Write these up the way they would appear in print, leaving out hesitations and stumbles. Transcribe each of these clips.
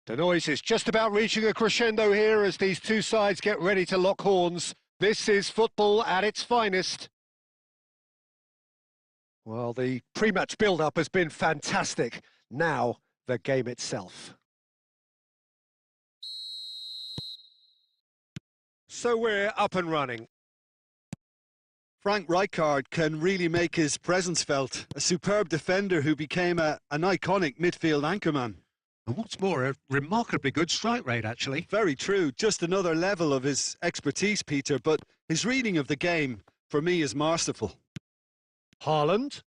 The noise is just about reaching a crescendo here as these two sides get ready to lock horns. This is football at its finest. Well, the pre-match build-up has been fantastic. Now, the game itself. So we're up and running. Frank Rijkaard can really make his presence felt. A superb defender who became an iconic midfield anchorman. And what's more, a remarkably good strike rate, actually. Very true. Just another level of his expertise, Peter, but his reading of the game, for me, is masterful. Haaland.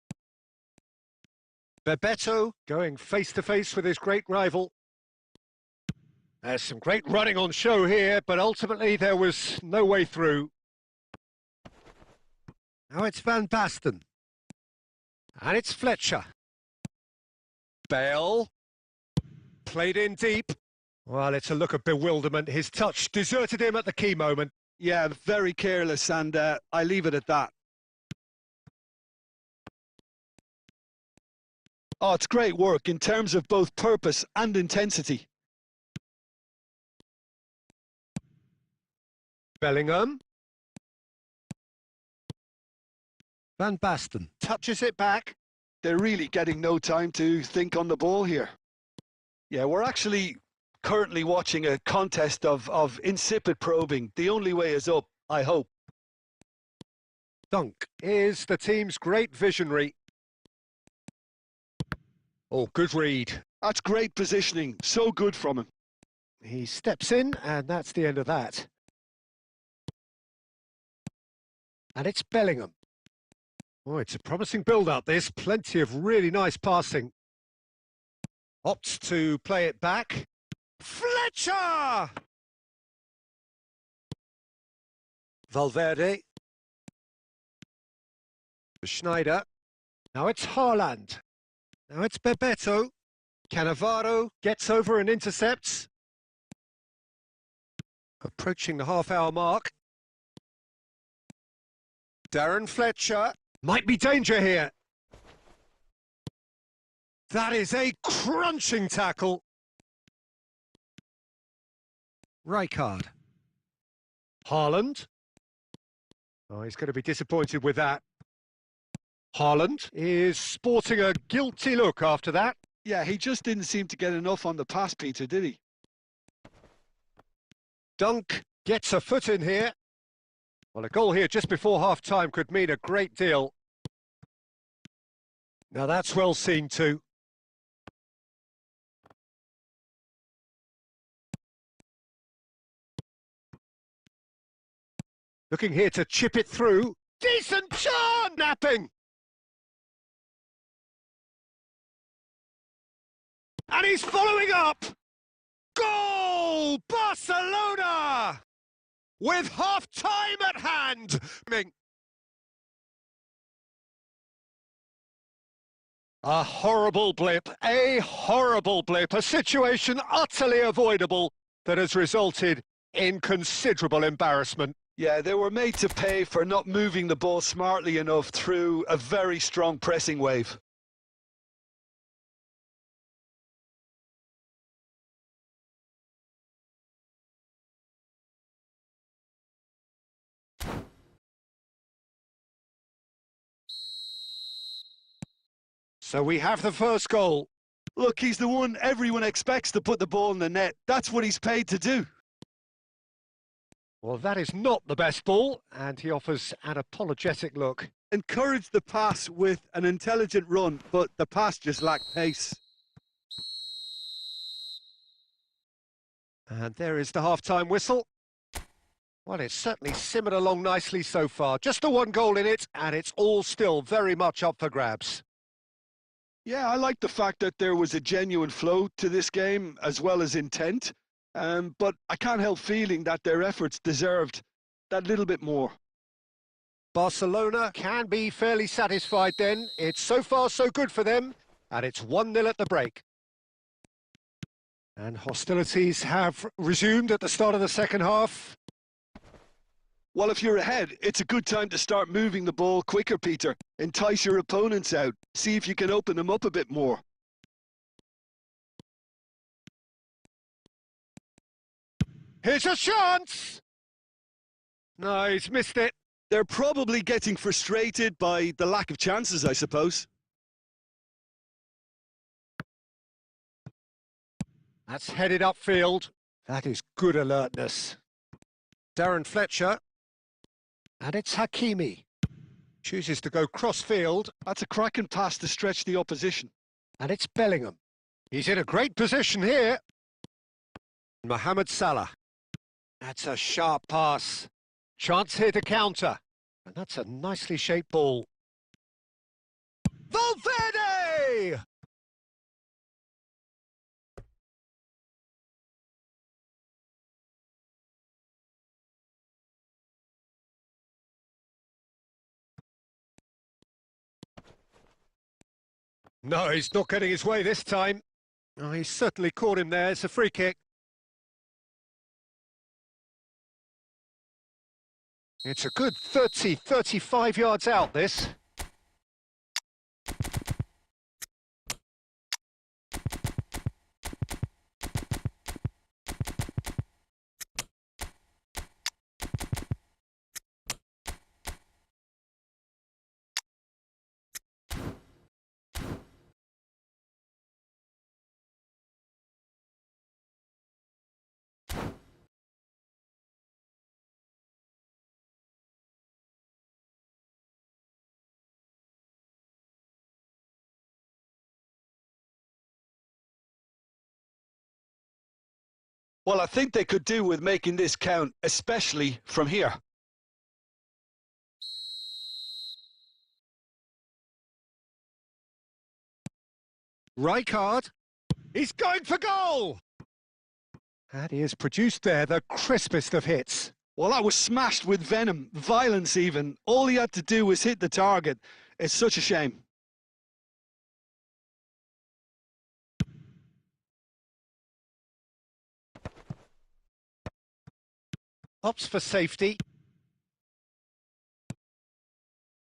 Bebeto going face-to-face with his great rival. There's some great running on show here, but ultimately there was no way through. Now it's Van Basten. And it's Fletcher. Bale. Played in deep. Well, it's a look of bewilderment. His touch deserted him at the key moment. Yeah, very careless, and I leave it at that. Oh, it's great work in terms of both purpose and intensity. Bellingham. Van Basten touches it back. They're really getting no time to think on the ball here. Yeah, we're actually currently watching a contest of insipid probing. The only way is up, I hope. Dunk is the team's great visionary. Oh, good read. That's great positioning. So good from him. He steps in, and that's the end of that. And it's Bellingham. Oh, it's a promising build-up, this. Plenty of really nice passing. Opts to play it back. Fletcher! Valverde. Schneider. Now it's Haaland. Now it's Bebeto. Cannavaro gets over and intercepts. Approaching the half-hour mark. Darren Fletcher. Might be danger here. That is a crunching tackle. Rijkaard. Haaland. Oh, he's going to be disappointed with that. Haaland is sporting a guilty look after that. Yeah, he just didn't seem to get enough on the pass, Peter, did he? Dunk gets a foot in here. Well, a goal here just before half-time could mean a great deal. Now that's well seen too. Looking here to chip it through. Decent chance! Napping! And he's following up! Goal! Barcelona! With half-time at hand! A horrible blip, a situation utterly avoidable that has resulted in considerable embarrassment. Yeah, they were made to pay for not moving the ball smartly enough through a very strong pressing wave. So we have the first goal. Look, he's the one everyone expects to put the ball in the net. That's what he's paid to do. Well, that is not the best ball, and he offers an apologetic look. Encouraged the pass with an intelligent run, but the pass just lacked pace. And there is the half-time whistle. Well, it's certainly simmered along nicely so far. Just the one goal in it, and it's all still very much up for grabs. Yeah, I like the fact that there was a genuine flow to this game, as well as intent. But I can't help feeling that their efforts deserved that little bit more. Barcelona can be fairly satisfied then. It's so far so good for them, and it's 1-0 at the break. And hostilities have resumed at the start of the second half. Well, if you're ahead, it's a good time to start moving the ball quicker, Peter. Entice your opponents out. See if you can open them up a bit more. Here's a chance! No, he's missed it. They're probably getting frustrated by the lack of chances, I suppose. That's headed upfield. That is good alertness. Darren Fletcher. And it's Hakimi. Chooses to go cross-field. That's a cracking pass to stretch the opposition. And it's Bellingham. He's in a great position here. Mohamed Salah. That's a sharp pass. Chance here to counter. And that's a nicely shaped ball. Valverde! No, he's not getting his way this time. Oh, he's certainly caught him there. It's a free kick. It's a good 30, 35 yards out, this. Well, I think they could do with making this count, especially from here. Rijkaard. He's going for goal! And he has produced there the crispest of hits. Well, that was smashed with venom, violence even. All he had to do was hit the target. It's such a shame. Opts for safety.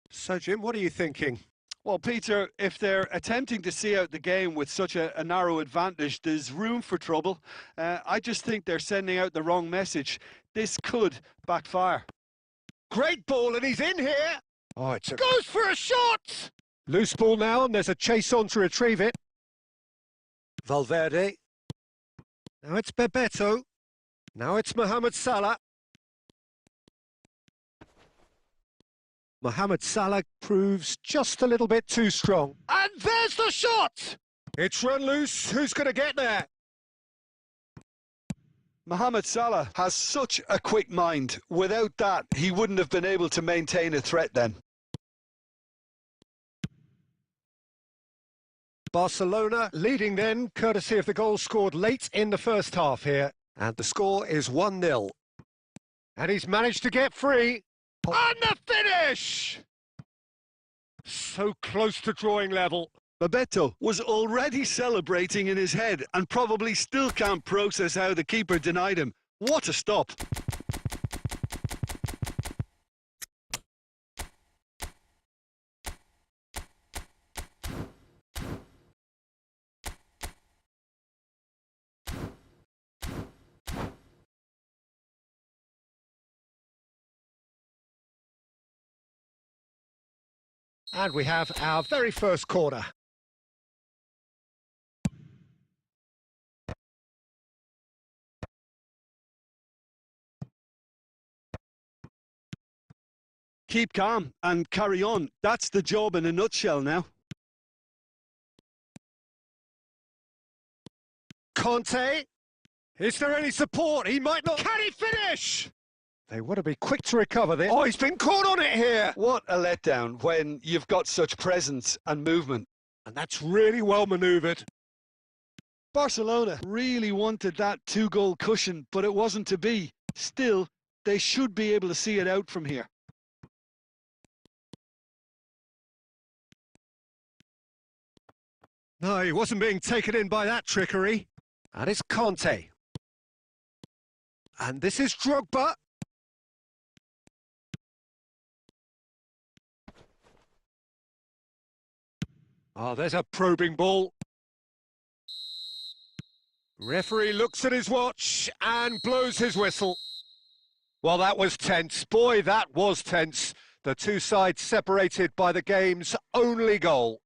So, Jim, what are you thinking? Well, Peter, if they're attempting to see out the game with such a narrow advantage, there's room for trouble. I just think they're sending out the wrong message. This could backfire. Great ball, and he's in here! Oh, goes for a shot! Loose ball now, and there's a chase on to retrieve it. Valverde. Now it's Bebeto. Now it's Mohamed Salah. Mohamed Salah proves just a little bit too strong. And there's the shot! It's run loose. Who's going to get there? Mohamed Salah has such a quick mind. Without that, he wouldn't have been able to maintain a threat then. Barcelona leading then, courtesy of the goal scored late in the first half here. And the score is 1-0. And he's managed to get free. And the finish! So close to drawing level. Bebeto was already celebrating in his head and probably still can't process how the keeper denied him. What a stop! And we have our very first corner. Keep calm and carry on. That's the job in a nutshell now. Conte. Is there any support? He might not. Can he finish? They want to be quick to recover this. Oh, he's been caught on it here. What a letdown when you've got such presence and movement. And that's really well manoeuvred. Barcelona really wanted that two-goal cushion, but it wasn't to be. Still, they should be able to see it out from here. No, he wasn't being taken in by that trickery. And it's Conte. And this is Drogba. Oh, there's a probing ball. Referee looks at his watch and blows his whistle. Well, that was tense. Boy, that was tense. The two sides separated by the game's only goal.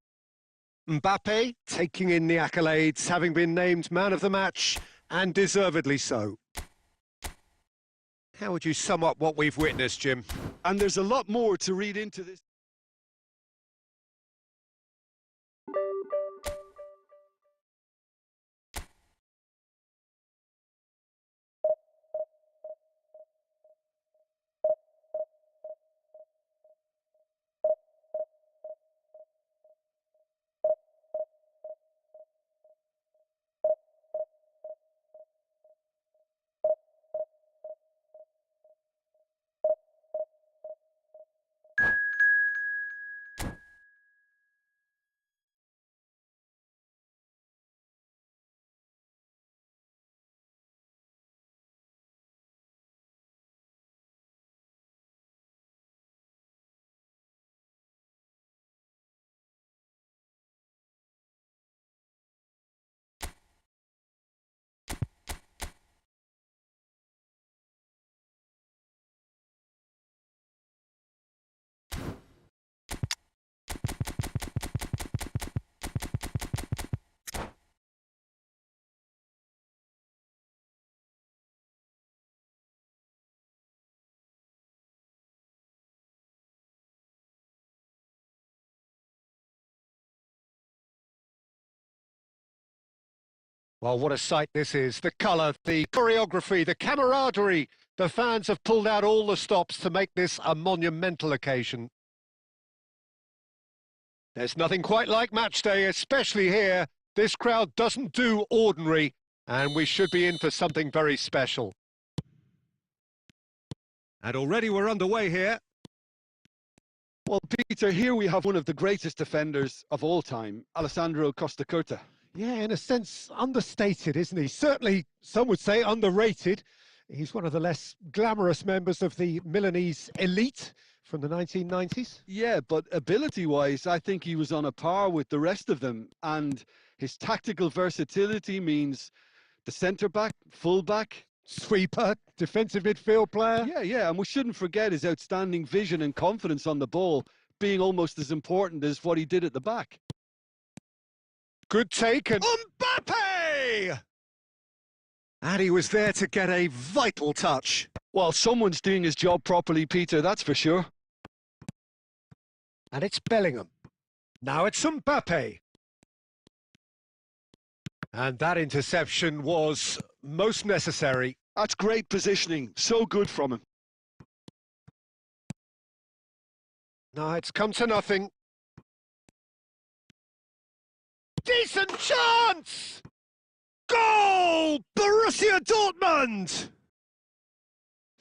Mbappe taking in the accolades, having been named man of the match, and deservedly so. How would you sum up what we've witnessed, Jim? And there's a lot more to read into this. Well, what a sight this is. The colour, the choreography, the camaraderie. The fans have pulled out all the stops to make this a monumental occasion. There's nothing quite like match day, especially here. This crowd doesn't do ordinary, and we should be in for something very special. And already we're underway here. Well, Peter, here we have one of the greatest defenders of all time, Alessandro Costacurta. Yeah, in a sense, understated, isn't he? Certainly, some would say underrated. He's one of the less glamorous members of the Milanese elite from the 1990s. Yeah, but ability-wise, I think he was on a par with the rest of them. And his tactical versatility means the centre-back, full-back, Sweeper, defensive midfield player. Yeah, and we shouldn't forget his outstanding vision and confidence on the ball being almost as important as what he did at the back. Good take, and Mbappe! And he was there to get a vital touch. Well, someone's doing his job properly, Peter, that's for sure. And it's Bellingham. Now it's Mbappe. And that interception was most necessary. That's great positioning. So good from him. No, it's come to nothing. Decent chance! Goal! Borussia Dortmund!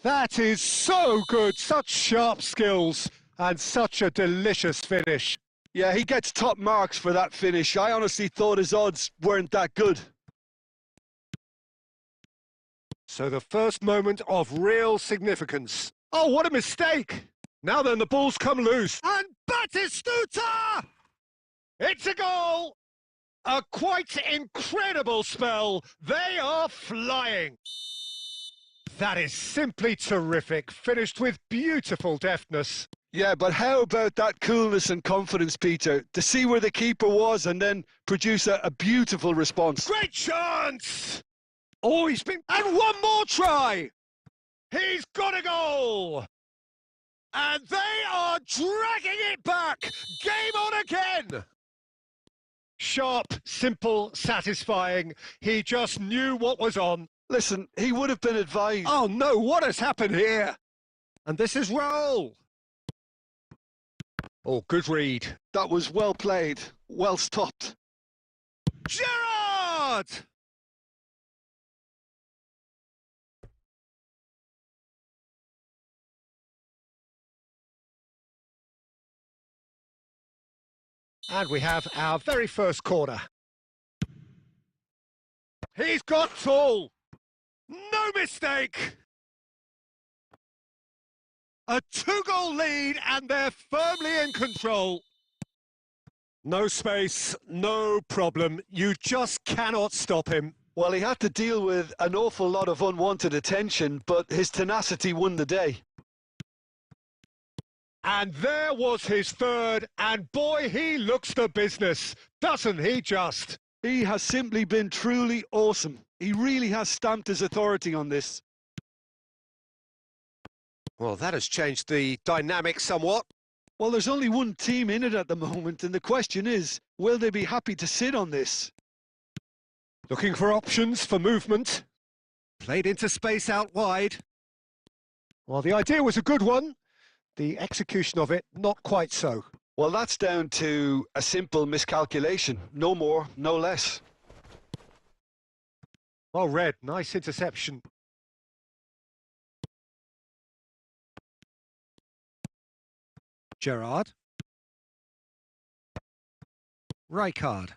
That is so good. Such sharp skills and such a delicious finish. Yeah, he gets top marks for that finish. I honestly thought his odds weren't that good. So the first moment of real significance. Oh, what a mistake! Now then, the ball's come loose. And Batistuta! It's a goal! A quite incredible spell. They are flying. That is simply terrific. Finished with beautiful deftness. Yeah, but how about that coolness and confidence, Peter? To see where the keeper was and then produce a beautiful response. Great chance! Oh, he's been... And one more try! He's got a goal! And they are dragging it back! Game on again! Sharp, simple, satisfying. He just knew what was on. Listen, he would have been advised. Oh no, what has happened here? And this is Raul. Oh, good read. That was well played, well stopped. Gerrard! And we have our very first corner. He's got tall. No mistake. A 2-goal lead and they're firmly in control. No space, no problem. You just cannot stop him. Well, he had to deal with an awful lot of unwanted attention, but his tenacity won the day. And there was his third, and boy, he looks the business, doesn't he just? He has simply been truly awesome. He really has stamped his authority on this. Well, that has changed the dynamic somewhat. Well, there's only one team in it at the moment, and the question is, will they be happy to sit on this? Looking for options for movement. Played into space out wide. Well, the idea was a good one. The execution of it, not quite so. Well, that's down to a simple miscalculation. No more, no less. Well read, nice interception. Gerrard. Rijkaard.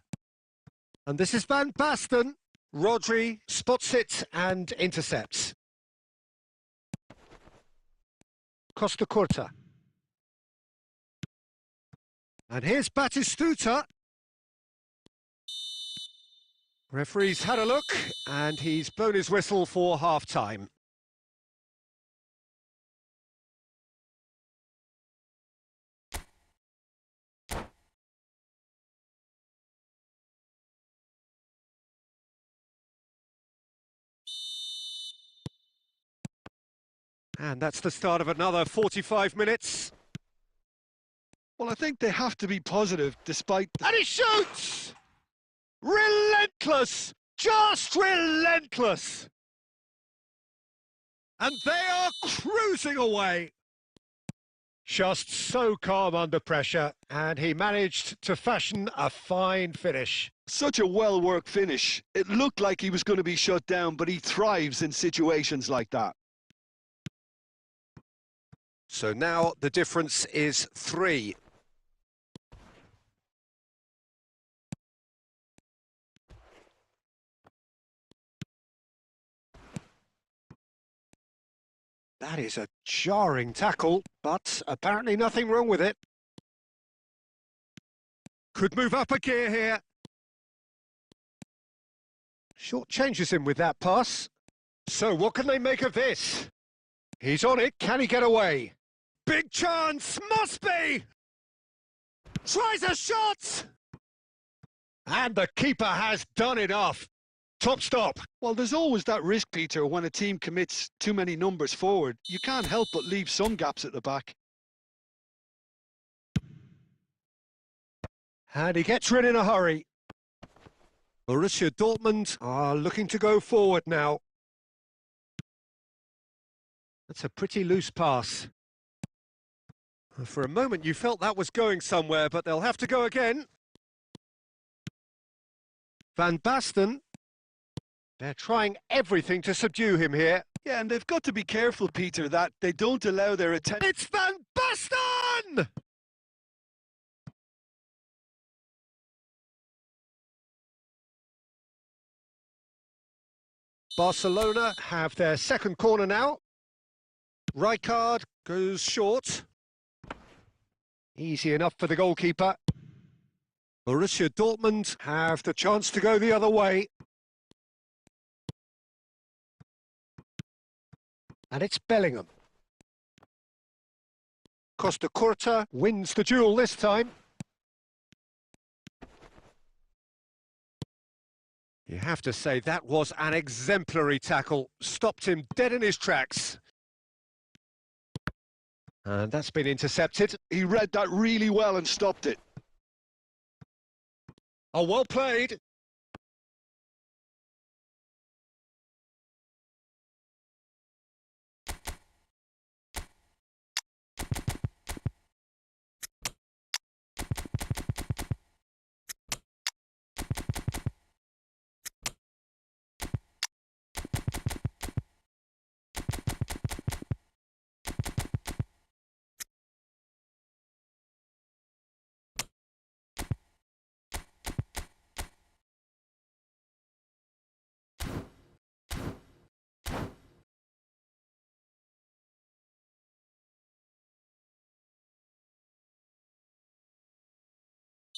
And this is Van Basten. Rodri spots it and intercepts. Costa Curta. And here's Batistuta. Referee's had a look and he's blown his whistle for half-time. And that's the start of another 45 minutes. Well, I think they have to be positive despite... And he shoots! Relentless! Just relentless! And they are cruising away. Just so calm under pressure, and he managed to fashion a fine finish. Such a well-worked finish. It looked like he was going to be shut down, but he thrives in situations like that. So now the difference is 3. That is a jarring tackle, but apparently nothing wrong with it. Could move up a gear here. Short changes him with that pass. So what can they make of this? He's on it, can he get away? Big chance, must be! Tries a shot! And the keeper has done enough. Top stop. Well, there's always that risk, Peter, when a team commits too many numbers forward. You can't help but leave some gaps at the back. And he gets rid in a hurry. Borussia Dortmund are looking to go forward now. That's a pretty loose pass. For a moment you felt that was going somewhere, but they'll have to go again. Van Basten. They're trying everything to subdue him here. Yeah, and they've got to be careful, Peter, that they don't allow their attention... It's Van Basten! Barcelona have their second corner now. Rijkaard goes short. Easy enough for the goalkeeper. Borussia Dortmund have the chance to go the other way. And it's Bellingham. Costa Curta wins the duel this time. You have to say that was an exemplary tackle. Stopped him dead in his tracks. And that's been intercepted. He read that really well and stopped it. Oh, well played.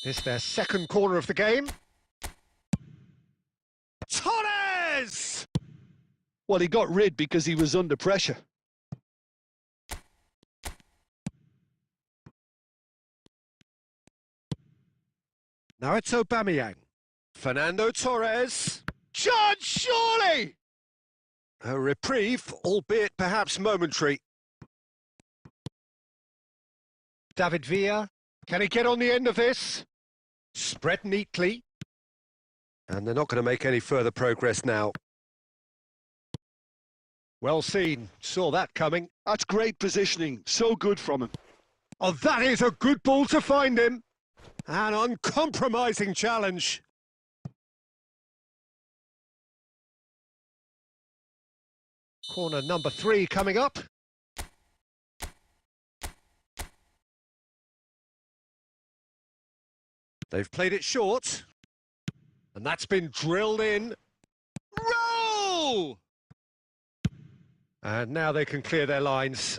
This their second corner of the game. Tone! Torres! Well, he got rid because he was under pressure. Now it's Aubameyang. Fernando Torres. Chance, surely! A reprieve, albeit perhaps momentary. David Villa. Can he get on the end of this? Spread neatly. And they're not going to make any further progress now. Well seen. Saw that coming. That's great positioning. So good from him. Oh, that is a good ball to find him. An uncompromising challenge. Corner number 3 coming up. They've played it short. And that's been drilled in. Roll! And now they can clear their lines.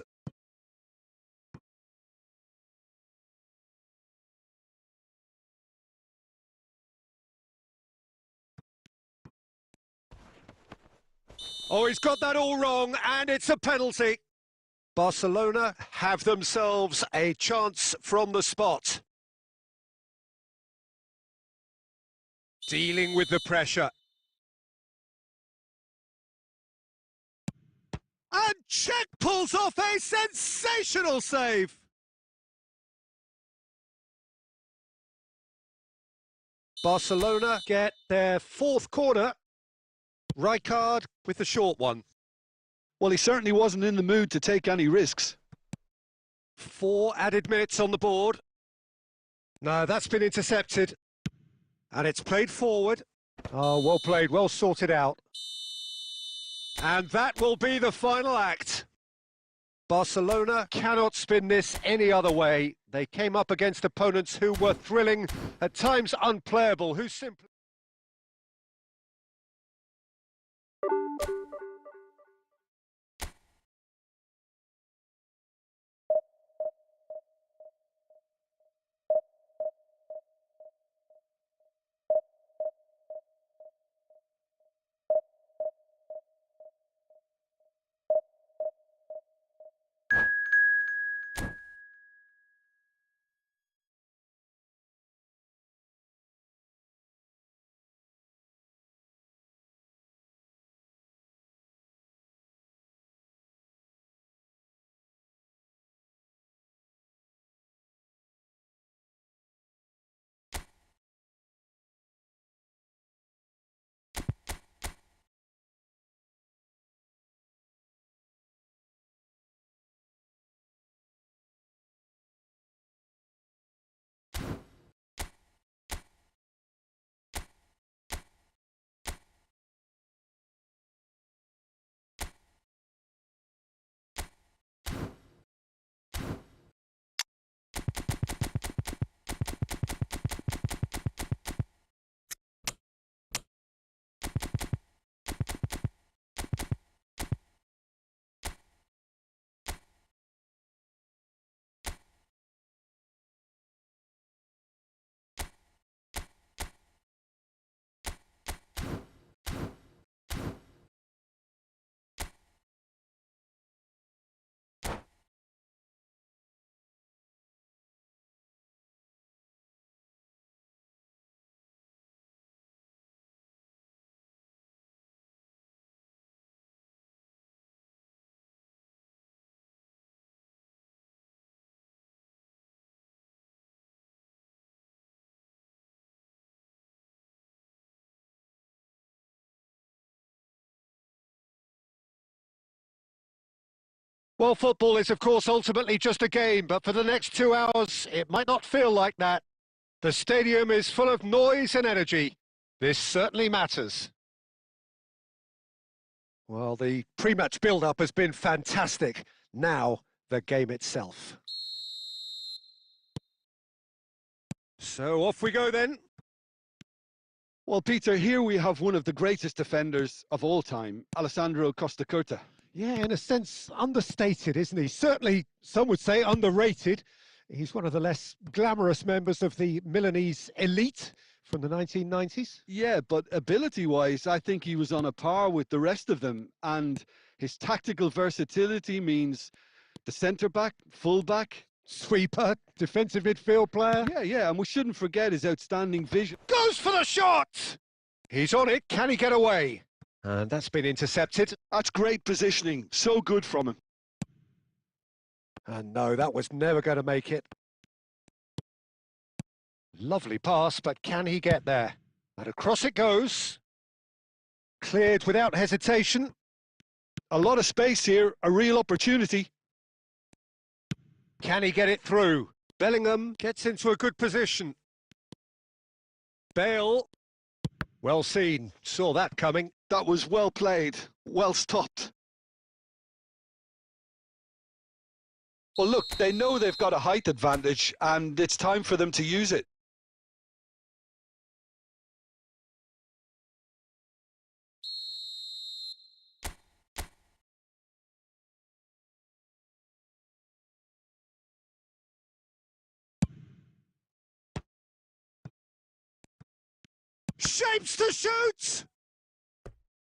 Oh, he's got that all wrong, and it's a penalty. Barcelona have themselves a chance from the spot. Dealing with the pressure. And Czech pulls off a sensational save. Barcelona get their 4th corner. Rijkaard with the short one. Well, he certainly wasn't in the mood to take any risks. 4 added minutes on the board. No, that's been intercepted. And it's played forward. Oh, well played, well sorted out. And that will be the final act. Barcelona cannot spin this any other way. They came up against opponents who were thrilling, at times unplayable, who simply... Well, football is, of course, ultimately just a game, but for the next 2 hours, it might not feel like that. The stadium is full of noise and energy. This certainly matters. Well, the pre-match build-up has been fantastic. Now, the game itself. So off we go then. Well, Peter, here we have one of the greatest defenders of all time, Alessandro Costacurta. Yeah, in a sense, understated, isn't he? Certainly, some would say underrated. He's one of the less glamorous members of the Milanese elite. from the 1990s? Yeah, but ability-wise, I think he was on a par with the rest of them. And his tactical versatility means the centre-back, full-back. Sweeper, defensive midfield player. Yeah, and we shouldn't forget his outstanding vision. Goes for the shot! He's on it, can he get away? And that's been intercepted. That's great positioning, so good from him. And no, that was never going to make it. Lovely pass, but can he get there? And across it goes. Cleared without hesitation. A lot of space here, a real opportunity. Can he get it through? Bellingham gets into a good position. Bale. Well seen. Saw that coming. That was well played, well stopped. Well, look, they know they've got a height advantage, and it's time for them to use it. Shapes to shoot!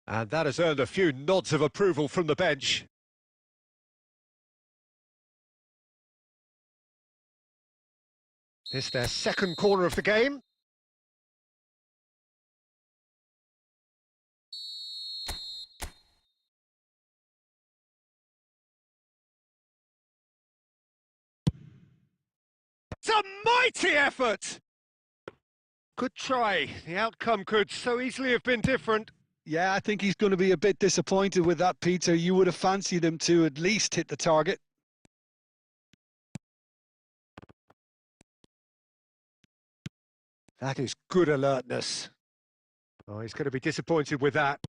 And that has earned a few nods of approval from the bench. This their second corner of the game. It's a mighty effort! Good try. The outcome could so easily have been different. Yeah, I think he's going to be a bit disappointed with that, Peter. You would have fancied him to at least hit the target. That is good alertness. Oh, he's going to be disappointed with that.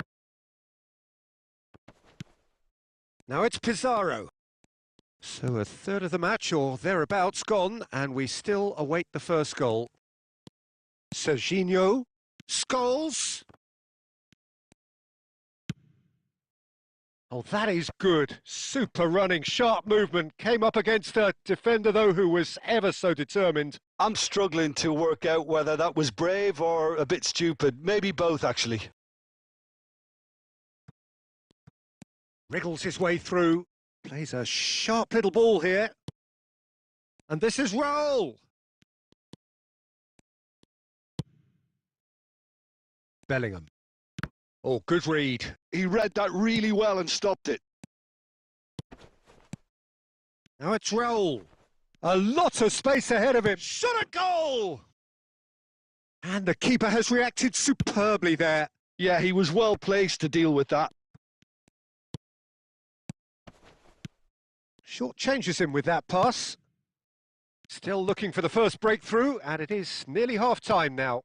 Now it's Pizarro. So a third of the match or thereabouts gone, and we still await the first goal. Serginho, Scholes. Oh, that is good. Super running, sharp movement. Came up against a defender, though, who was ever so determined. I'm struggling to work out whether that was brave or a bit stupid. Maybe both, actually. Wriggles his way through. Plays a sharp little ball here. And this is Raul. Bellingham. Oh, good read. He read that really well and stopped it. Now it's Raul. A lot of space ahead of him. Shot a goal! And the keeper has reacted superbly there. Yeah, he was well placed to deal with that. Short changes him with that pass. Still looking for the first breakthrough, and it is nearly half-time now.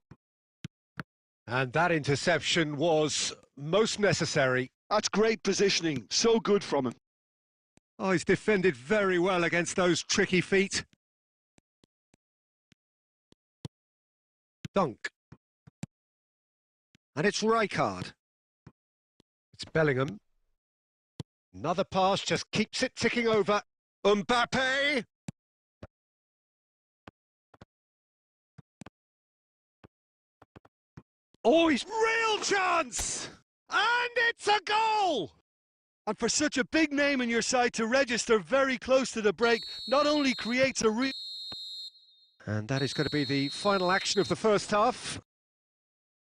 And that interception was most necessary. That's great positioning. So good from him. Oh, he's defended very well against those tricky feet. Dunk. And it's Rijkaard. It's Bellingham. Another pass just keeps it ticking over. Mbappe! Oh, he's real chance! And it's a goal! And for such a big name in your side to register very close to the break, not only creates a real... And that is going to be the final action of the first half.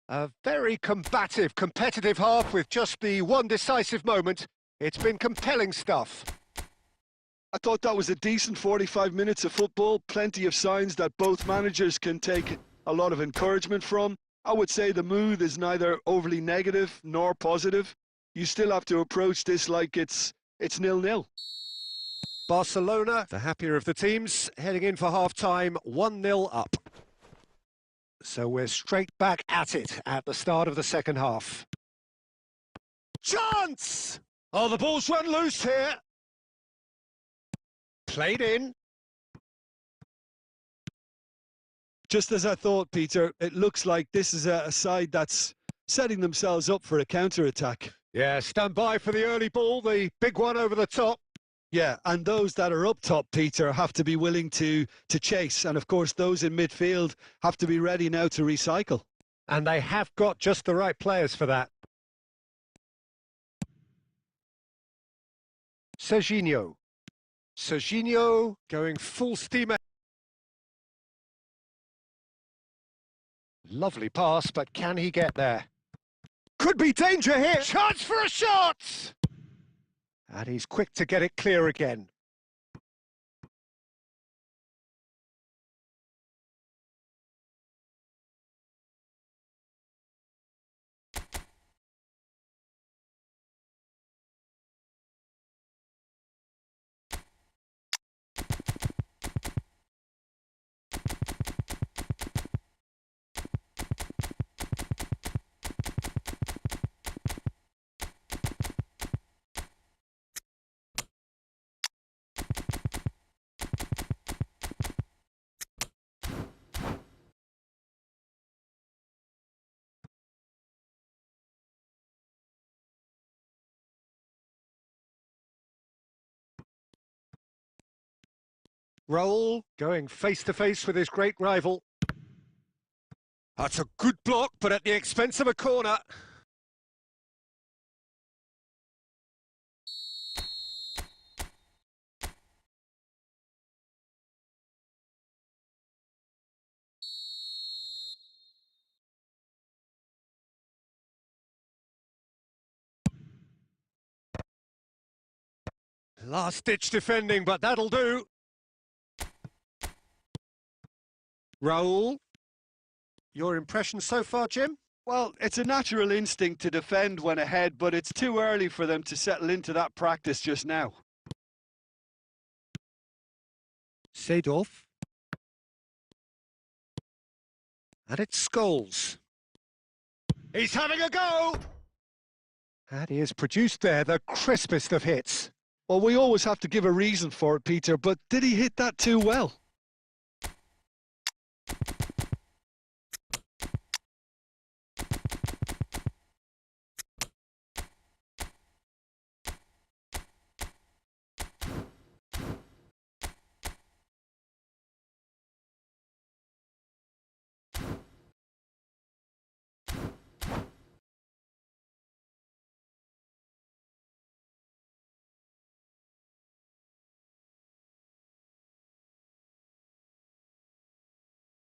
A very combative, competitive half with just the one decisive moment. It's been compelling stuff. I thought that was a decent 45 minutes of football. Plenty of signs that both managers can take a lot of encouragement from. I would say the mood is neither overly negative nor positive. You still have to approach this like it's 0-0. Barcelona, the happier of the teams, heading in for half-time, 1-0 up. So we're straight back at it at the start of the second half. Chance! Oh, the ball's run loose here. Played in. Just as I thought, Peter, it looks like this is a side that's setting themselves up for a counter-attack. Yeah, stand by for the early ball, the big one over the top. Yeah, and those that are up top, Peter, have to be willing to chase. And of course, those in midfield have to be ready now to recycle. And they have got just the right players for that. Serginho. Serginho going full steam ahead. Lovely pass, but can he get there? Could be danger here. Chance for a shot! And he's quick to get it clear again. Raul going face-to-face with his great rival. That's a good block, but at the expense of a corner. Last-ditch defending, but that'll do. Raul, your impression so far, Jim? Well, it's a natural instinct to defend when ahead, but it's too early for them to settle into that practice just now. Seedorf. And it's Scholes. He's having a go! And he has produced there the crispest of hits. Well, we always have to give a reason for it, Peter, but did he hit that too well?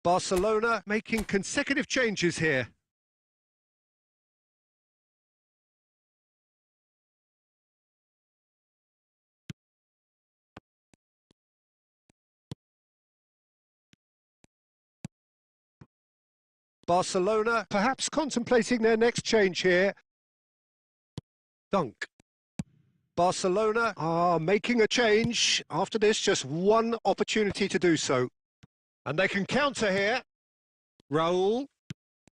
Barcelona making consecutive changes here. Barcelona perhaps contemplating their next change here. Dunk. Barcelona are making a change. After this, just one opportunity to do so. And they can counter here. Raul,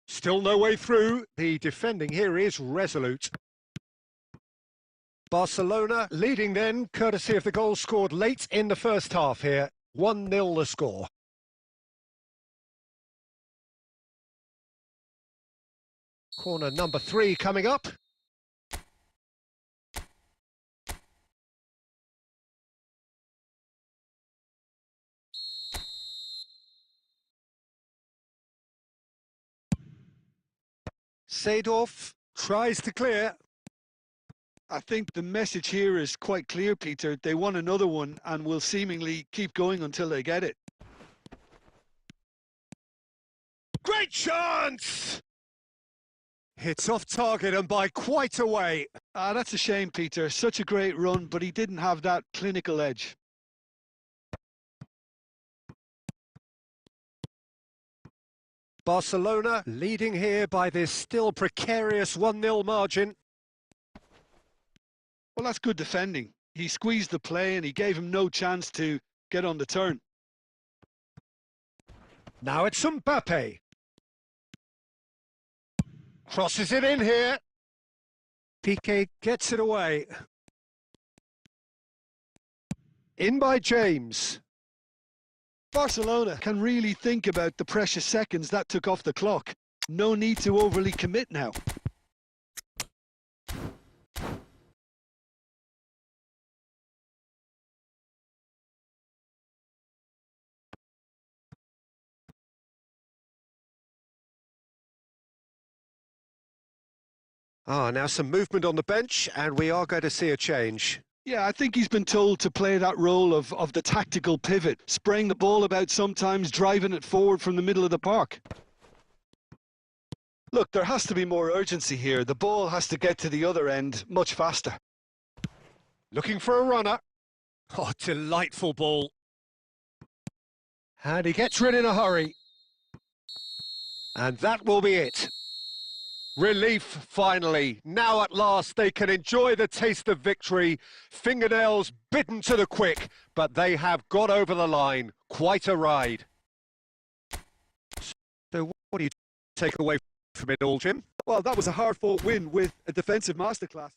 still no way through. The defending here is resolute. Barcelona leading then, courtesy of the goal scored late in the first half here. 1-0 the score. Corner number 3 coming up. Seedorf tries to clear. I think the message here is quite clear, Peter. They want another one and will seemingly keep going until they get it. Great chance! It's off target and by quite a way. That's a shame, Peter. Such a great run, but he didn't have that clinical edge. Barcelona leading here by this still precarious 1-0 margin. Well, that's good defending. He squeezed the play and he gave him no chance to get on the turn. Now it's Mbappe. Crosses it in here. Piqué gets it away. In by James. Barcelona can really think about the precious seconds that took off the clock. No need to overly commit now. Ah, now some movement on the bench, and we are going to see a change. Yeah, I think he's been told to play that role of the tactical pivot, spraying the ball about sometimes, driving it forward from the middle of the park. Look, there has to be more urgency here. The ball has to get to the other end much faster. Looking for a runner. Oh, delightful ball. And he gets rid in a hurry. And that will be it. Relief, finally. Now at last they can enjoy the taste of victory. Fingernails bitten to the quick, but they have got over the line. Quite a ride. So what do you take away from it all, Jim? Well, that was a hard-fought win with a defensive masterclass.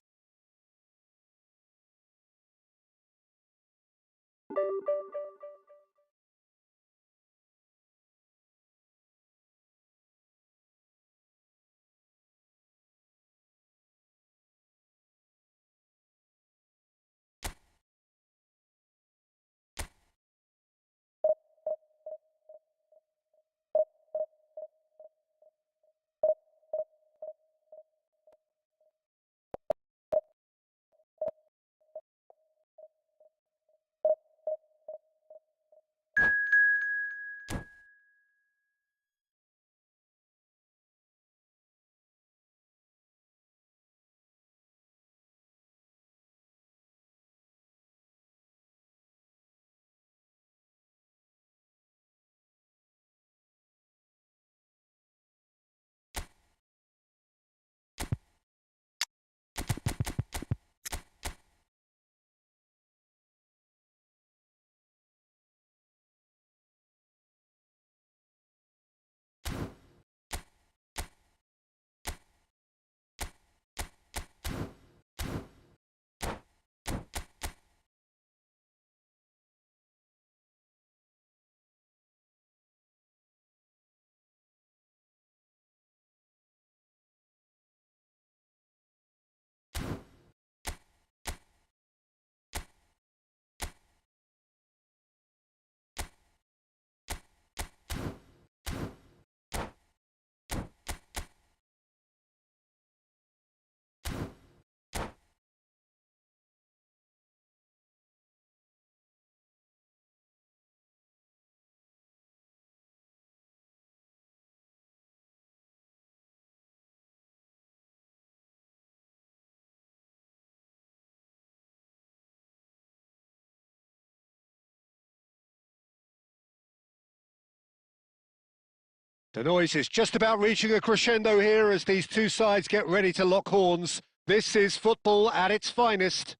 The noise is just about reaching a crescendo here as these two sides get ready to lock horns. This is football at its finest.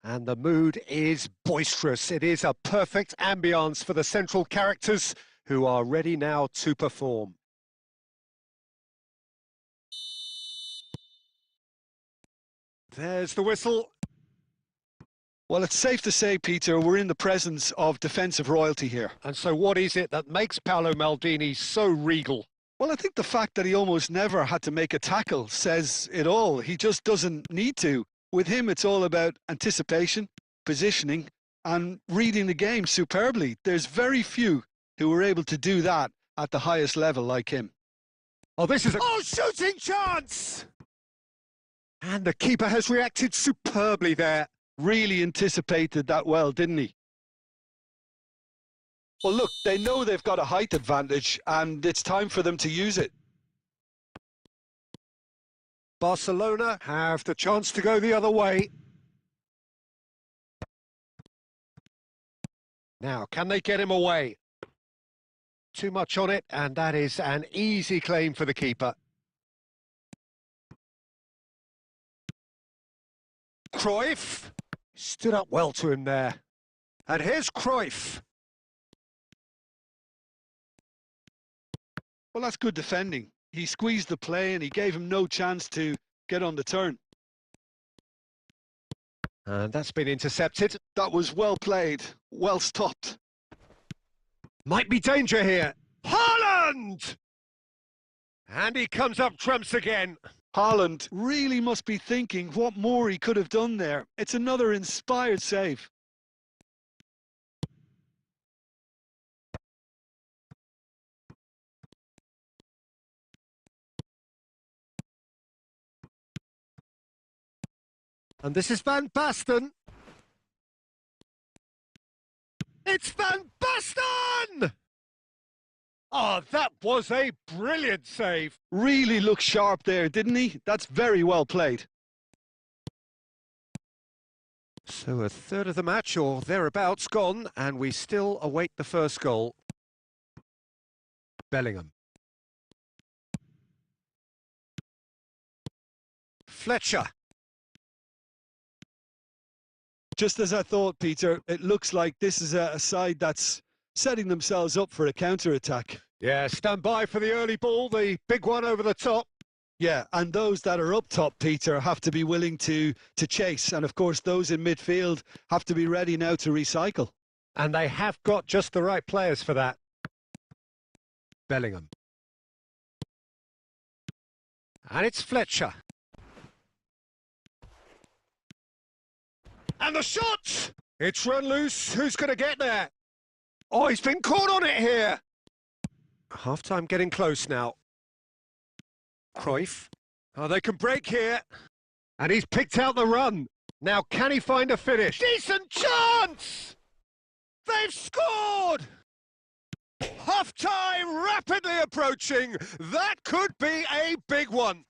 And the mood is boisterous. It is a perfect ambience for the central characters who are ready now to perform. There's the whistle. Well, it's safe to say, Peter, we're in the presence of defensive royalty here. And so what is it that makes Paolo Maldini so regal? Well, I think the fact that he almost never had to make a tackle says it all. He just doesn't need to. With him, it's all about anticipation, positioning, and reading the game superbly. There's very few who were able to do that at the highest level like him. Oh, this is a shooting chance! And the keeper has reacted superbly there. Really anticipated that well, didn't he? Well, look, they know they've got a height advantage, and it's time for them to use it. Barcelona have the chance to go the other way. Now, can they get him away? Too much on it, and that is an easy claim for the keeper. Cruyff stood up well to him there. And here's Cruyff. Well, that's good defending. He squeezed the play and he gave him no chance to get on the turn. And that's been intercepted. That was well played, well stopped. Might be danger here. Haaland! And he comes up trumps again. Haaland really must be thinking what more he could have done there. It's another inspired save. And this is Van Basten. It's Van Basten! Oh, that was a brilliant save. Really looked sharp there, didn't he? That's very well played. So a third of the match, or thereabouts, gone, and we still await the first goal. Bellingham. Fletcher. Just as I thought, Peter, it looks like this is a side that's setting themselves up for a counter-attack. Yeah, stand by for the early ball, the big one over the top. Yeah, and those that are up top, Peter, have to be willing to chase. And, of course, those in midfield have to be ready now to recycle. And they have got just the right players for that. Bellingham. And it's Fletcher. And the shot! It's run loose. Who's going to get there? Oh, he's been caught on it here. Half-time getting close now. Cruyff. Oh, they can break here. And he's picked out the run. Now, can he find a finish? Decent chance! They've scored! Half-time rapidly approaching. That could be a big one.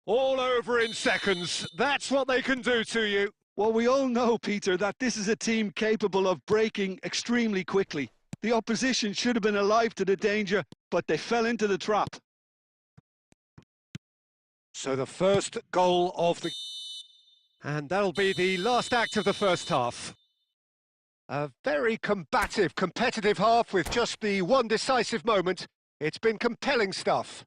All over in seconds. That's what they can do to you. Well, we all know, Peter, that this is a team capable of breaking extremely quickly. The opposition should have been alive to the danger, but they fell into the trap. So the first goal of the... And that'll be the last act of the first half. A very combative, competitive half with just the one decisive moment. It's been compelling stuff.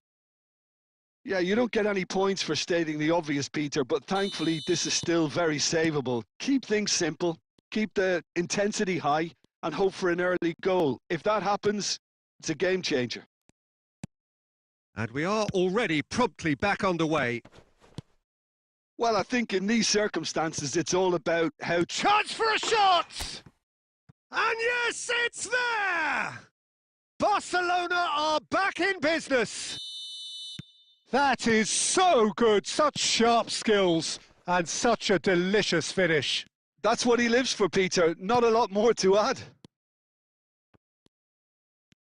Yeah, you don't get any points for stating the obvious, Peter, but thankfully this is still very savable. Keep things simple, keep the intensity high, and hope for an early goal. If that happens, it's a game changer. And we are already promptly back underway. Well, I think in these circumstances, it's all about how... Chance for a shot! And yes, it's there! Barcelona are back in business. That is so good, such sharp skills, and such a delicious finish. That's what he lives for, Peter. Not a lot more to add.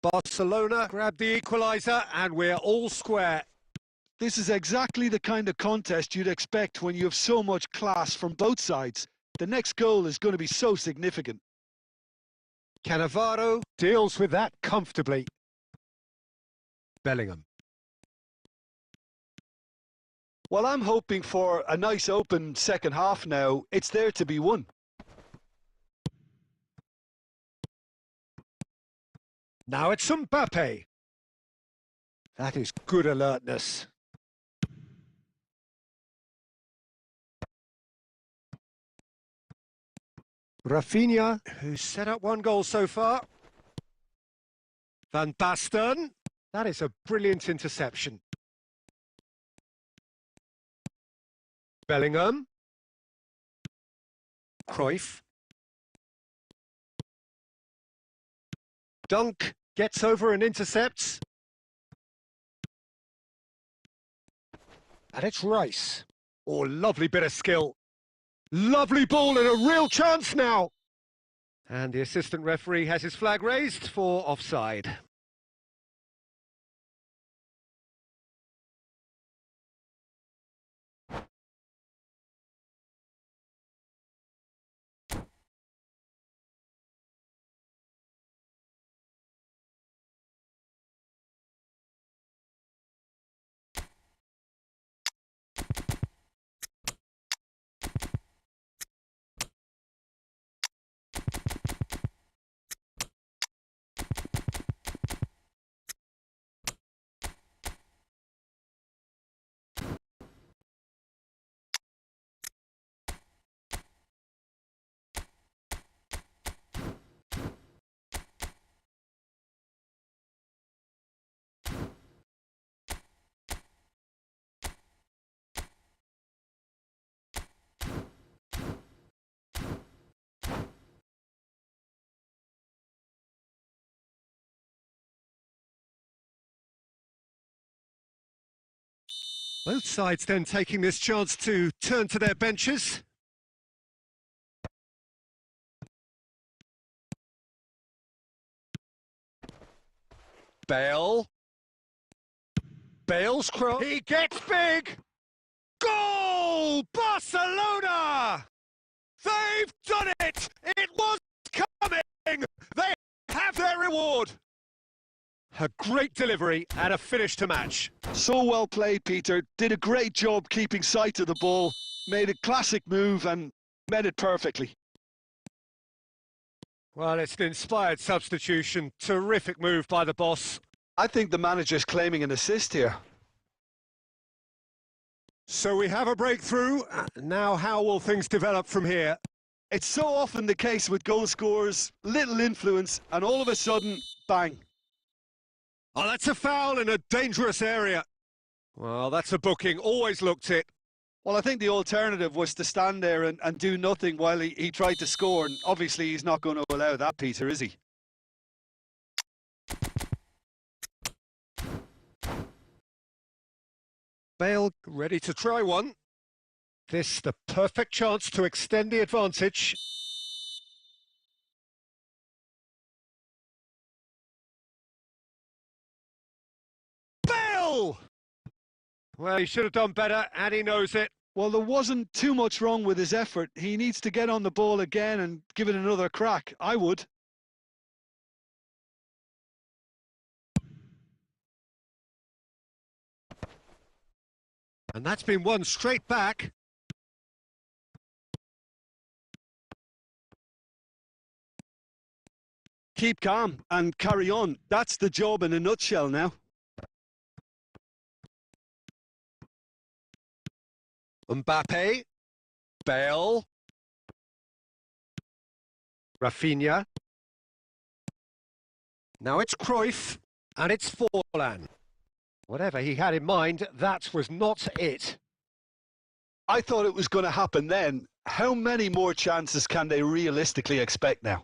Barcelona grab the equaliser, and we're all square. This is exactly the kind of contest you'd expect when you have so much class from both sides. The next goal is going to be so significant. Cannavaro deals with that comfortably. Bellingham. Well, I'm hoping for a nice open second half now. It's there to be won. Now it's Mbappe. That is good alertness. Rafinha, who's set up one goal so far. Van Basten. That is a brilliant interception. Bellingham. Cruyff. Dunk gets over and intercepts. And it's Rice. Oh, lovely bit of skill. Lovely ball and a real chance now. And the assistant referee has his flag raised for offside. Both sides then taking this chance to turn to their benches. Bale. Bale's cross. He gets big! Goal! Barcelona! They've done it! It was coming! They have their reward! A great delivery and a finish to match. So well played, Peter. Did a great job keeping sight of the ball. Made a classic move and met it perfectly. Well, it's an inspired substitution. Terrific move by the boss. I think the manager's claiming an assist here. So we have a breakthrough. Now how will things develop from here? It's so often the case with goal scorers, little influence, and all of a sudden, bang. Oh, that's a foul in a dangerous area. Well, that's a booking. Always looked it. Well, I think the alternative was to stand there and do nothing while he tried to score, and obviously he's not going to allow that, Peter, is he? Bale ready to try one. This the perfect chance to extend the advantage. Bale! Well, he should have done better, and he knows it. Well, there wasn't too much wrong with his effort. He needs to get on the ball again and give it another crack. I would. And that's been won straight back. Keep calm and carry on. That's the job in a nutshell now. Mbappe. Bale. Rafinha. Now it's Cruyff, and it's Forlan. Whatever he had in mind, that was not it. I thought it was going to happen then. How many more chances can they realistically expect now?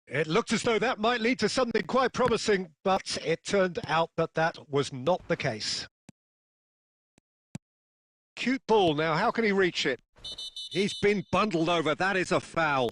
It looked as though that might lead to something quite promising, but it turned out that that was not the case. Cute ball now, how can he reach it? He's been bundled over, that is a foul.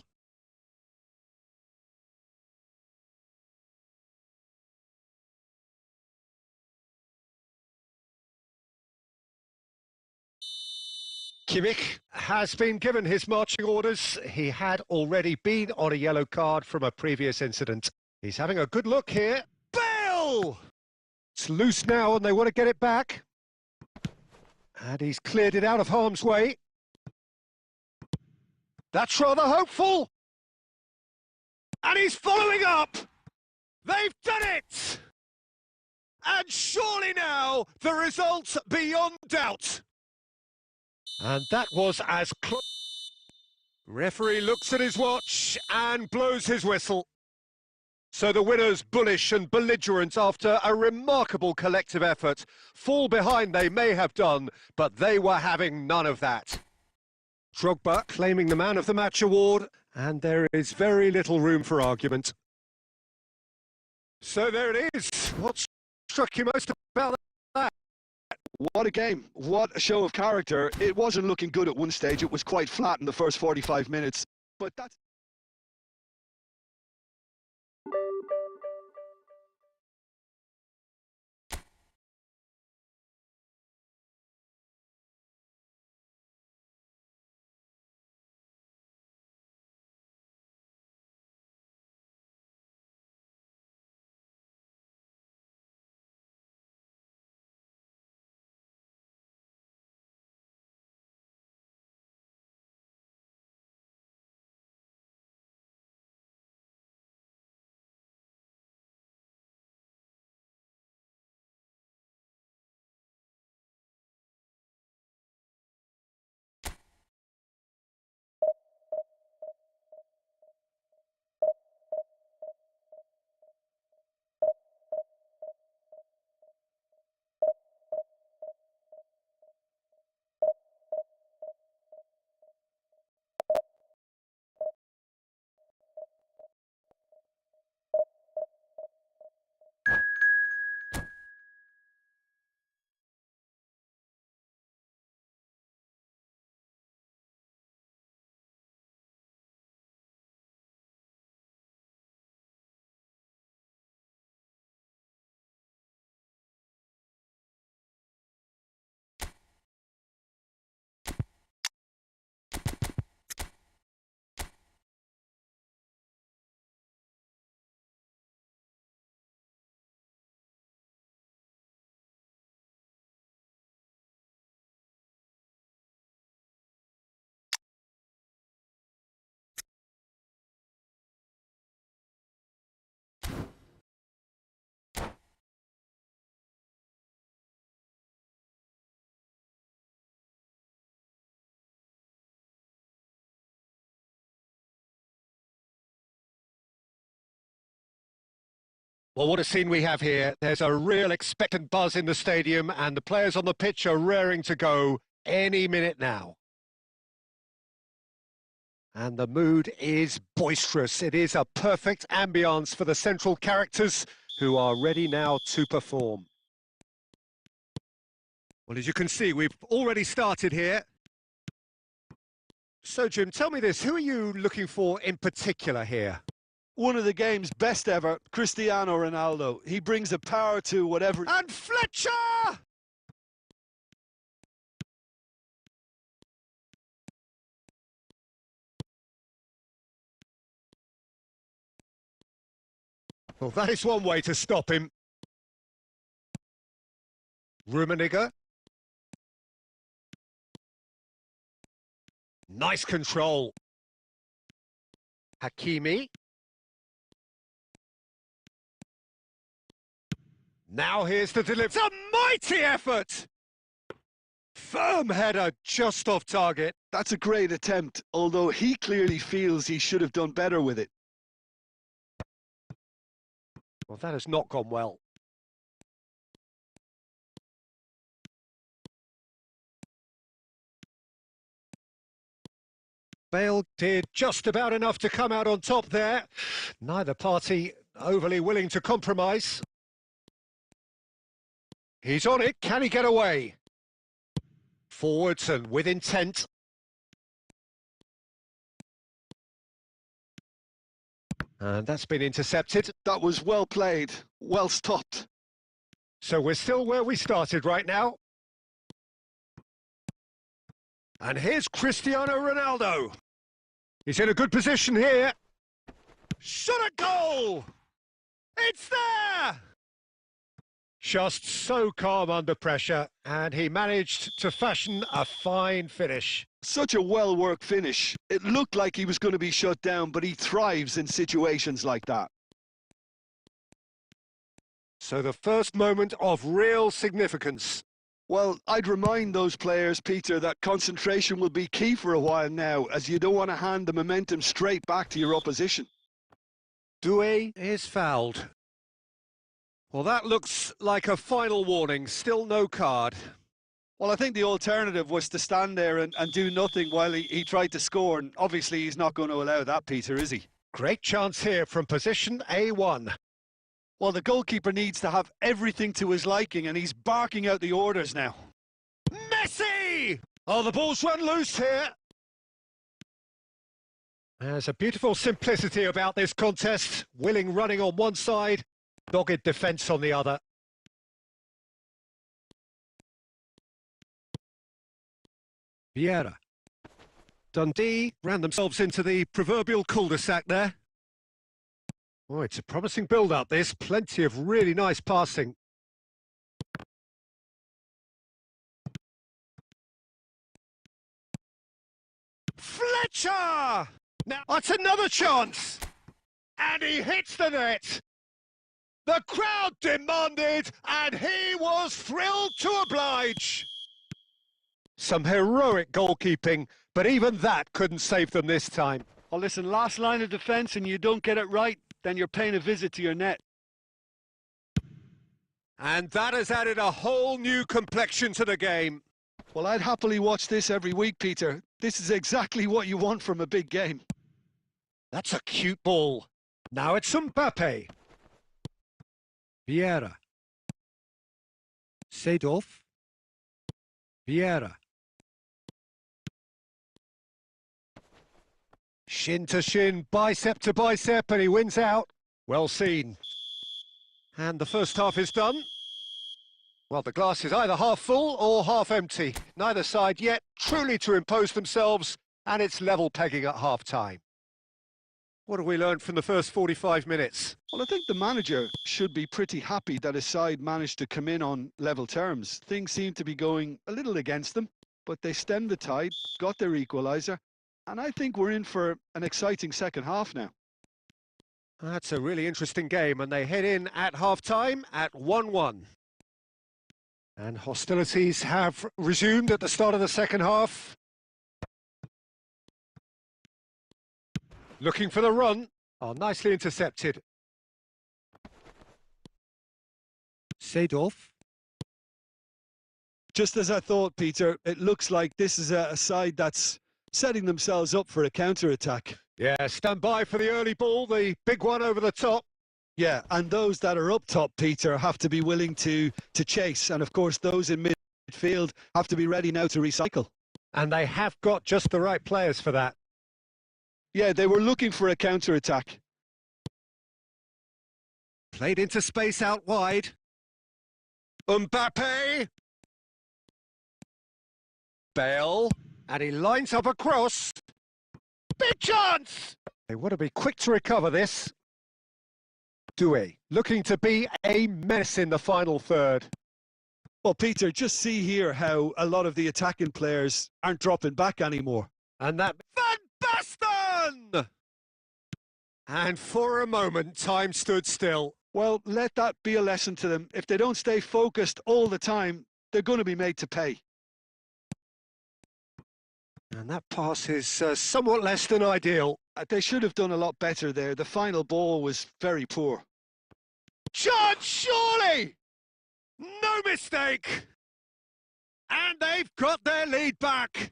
Kimmich has been given his marching orders. He had already been on a yellow card from a previous incident. He's having a good look here. Bale! It's loose now and they want to get it back. And he's cleared it out of harm's way. That's rather hopeful. And he's following up. They've done it! And surely now the result's beyond doubt. And that was as close. Referee looks at his watch and blows his whistle. So the winners, bullish and belligerent after a remarkable collective effort. Fall behind they may have done, but they were having none of that. Drogba claiming the Man of the Match award, and there is very little room for argument. So there it is. What struck you most about that? What a game. What a show of character. It wasn't looking good at one stage. It was quite flat in the first 45 minutes. But that's... Well, what a scene we have here. There's a real expectant buzz in the stadium, and the players on the pitch are raring to go any minute now. And the mood is boisterous. It is a perfect ambience for the central characters who are ready now to perform. Well, as you can see, we've already started here. So, Jim, tell me this, who are you looking for in particular here? One of the game's best ever, Cristiano Ronaldo. He brings a power to whatever... And Fletcher! Well, that is one way to stop him. Rummenigge. Nice control. Hakimi. Now here's the delivery. It's a mighty effort! Firm header just off target. That's a great attempt, although he clearly feels he should have done better with it. Well, that has not gone well. Bale did just about enough to come out on top there. Neither party overly willing to compromise. He's on it. Can he get away? Forwards and with intent. And that's been intercepted. That was well played, well stopped. So we're still where we started right now. And here's Cristiano Ronaldo. He's in a good position here. Shot a goal! It's there! Just so calm under pressure, and he managed to fashion a fine finish. Such a well-worked finish. It looked like he was going to be shut down, but he thrives in situations like that. So the first moment of real significance. Well, I'd remind those players, Peter, that concentration will be key for a while now, as you don't want to hand the momentum straight back to your opposition. Doué is fouled. Well, that looks like a final warning. Still no card. Well, I think the alternative was to stand there and do nothing while he tried to score, and obviously he's not going to allow that, Peter, is he? Great chance here from position A1. Well, the goalkeeper needs to have everything to his liking, and he's barking out the orders now. Messi! Oh, the ball's run loose here. There's a beautiful simplicity about this contest. Willing running on one side, dogged defence on the other. Vieira. Dundee ran themselves into the proverbial cul-de-sac there. Oh, it's a promising build-up, this. Plenty of really nice passing. Fletcher! Now, that's another chance! And he hits the net! The crowd demanded, and he was thrilled to oblige. Some heroic goalkeeping, but even that couldn't save them this time. Oh, listen, last line of defence and you don't get it right, then you're paying a visit to your net. And that has added a whole new complexion to the game. Well, I'd happily watch this every week, Peter. This is exactly what you want from a big game. That's a cute ball. Now it's Mbappe. Vieira. Seedorf. Vieira. Shin to shin, bicep to bicep, and he wins out. Well seen. And the first half is done. Well, the glass is either half full or half empty. Neither side yet truly to impose themselves, and it's level pegging at half-time. What have we learned from the first 45 minutes? Well, I think the manager should be pretty happy that his side managed to come in on level terms. Things seem to be going a little against them, but they stemmed the tide, got their equaliser, and I think we're in for an exciting second half now. That's a really interesting game, and they head in at half-time at 1-1. And hostilities have resumed at the start of the second half. Looking for the run. Oh, nicely intercepted. Seedorf. Just as I thought, Peter, it looks like this is a side that's setting themselves up for a counter-attack. Yeah, stand by for the early ball, the big one over the top. Yeah, and those that are up top, Peter, have to be willing to chase. And of course, those in midfield have to be ready now to recycle. And they have got just the right players for that. Yeah, they were looking for a counter-attack. Played into space out wide. Mbappe. Bale. And he lines up a cross. Big chance! They want to be quick to recover this. Doué, looking to be a mess in the final third. Well, Peter, just see here how a lot of the attacking players aren't dropping back anymore. And that... Van Basten! And for a moment, time stood still. Well, let that be a lesson to them. If they don't stay focused all the time, they're going to be made to pay. And that pass is somewhat less than ideal. They should have done a lot better there. The final ball was very poor. Chance, surely! No mistake! And they've got their lead back.